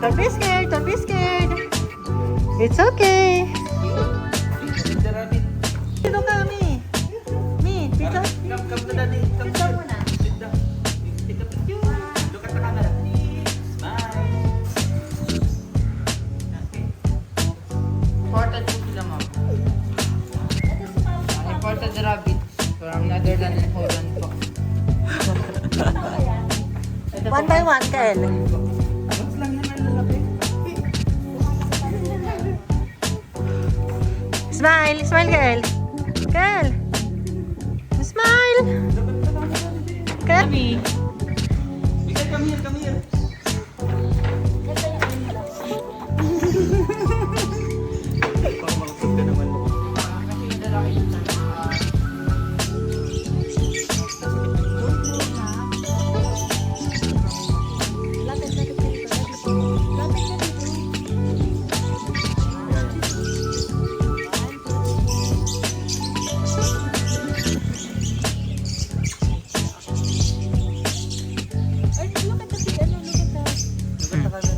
Don't be scared. Don't be scared. It's okay. Dito ka, Mi. Mi, dito. Come to daddy. Come Dito muna. Sit down. Take a picture. Look at the camera. Smile. Imported po sila, ma'am. Imported rabbit from Netherlands and Holland po. One by one, Kel. Abang lang yan ang lalaki. Smile. Smile, Kel. Kel. Smile. Kel. Mi. Bigay, come here, come here. Pang malapit ka naman. Kasi yung lalaki yung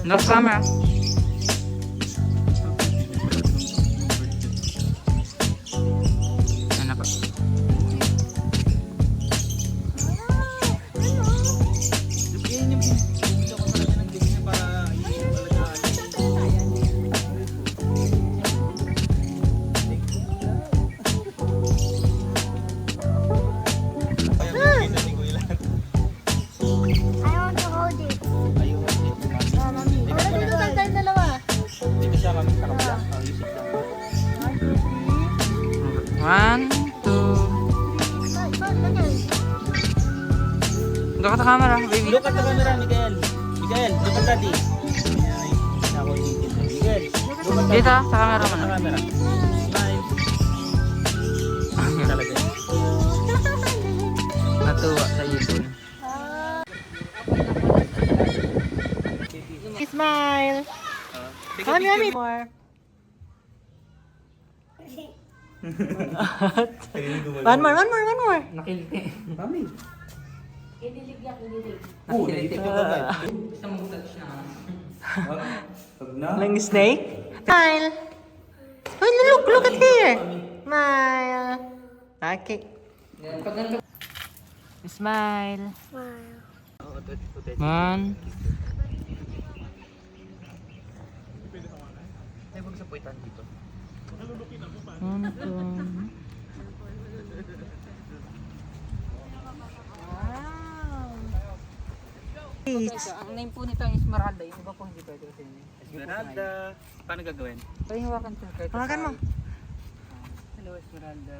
no camera. Ano pa? Yan yung video ko talaga ng video niya para alagaan. Kaya hindi ko ilan. I want to hold it. Ayun. Dito tayong dalawa. Dito siya kami sa kabila. Music lang. 1, 2. Look at the camera, baby. Look at the camera, Miguel. Miguel, look at daddy. Ay, ako yung Miguel, look at daddy. Dito, sa camera mo Sa na. camera. Smile. Talaga. Natuwa sa ibon. Smile. Kami, kami. More. One more. Nakiliti. Mami. Nakiliti ko ba? Gusto mong touch na. Pag na. Lang snake. Smile. Oh, look at here. Smile. Okay. Pag ganito. Smile. Man. Ay, magsapuitan dito. Ang name po nito ay Esmeralda. Yung iba po hindi pwede kasi yun. Esmeralda. Paano gagawin? Pwede hawakan ko kahit Hawakan mo. Hello, Esmeralda.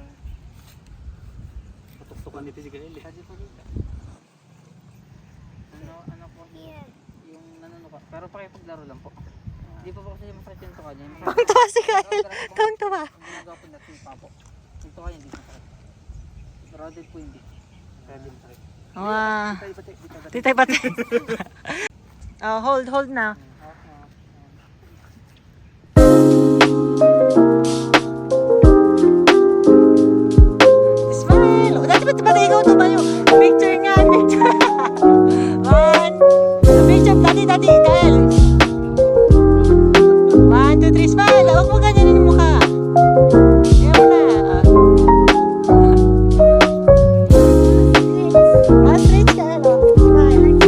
Tutuktukan dito si Gael eh. Kasi po dito. Ano po? Yung nanunuka. Pero pakipaglaro lang po. Hindi pa po kasi masakit yung tuka niya. Kang tuwa si Kyle. Kang tuwa. Ang ginagawa po natin pa po. Yung tuka niya hindi masakit. Roded po hindi. Kaya din sakit. Wow. Bati. Titay pati. Oh, hold now. Smile. Oh, dati ba't ikaw tumayo? Picture nga, picture. One. Picture, dati, Kyle. 1, 2, 3, smile. Huwag mo ganyanin yung mukha. Ayaw mo na. Straight ka, ano? Smile.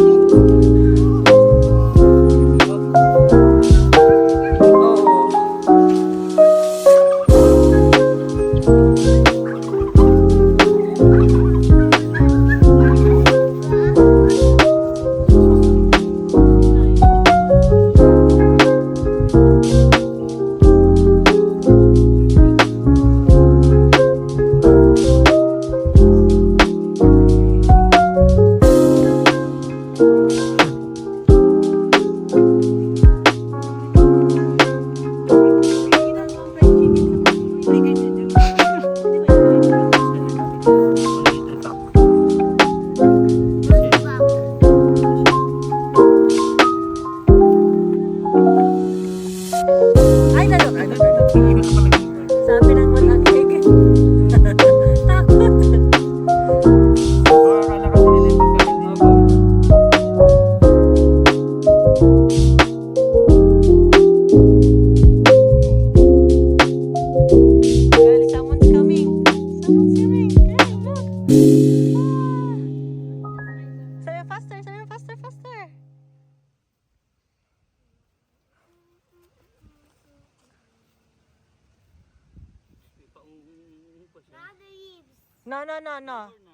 Now the leaves. No, no, no, no. Or na.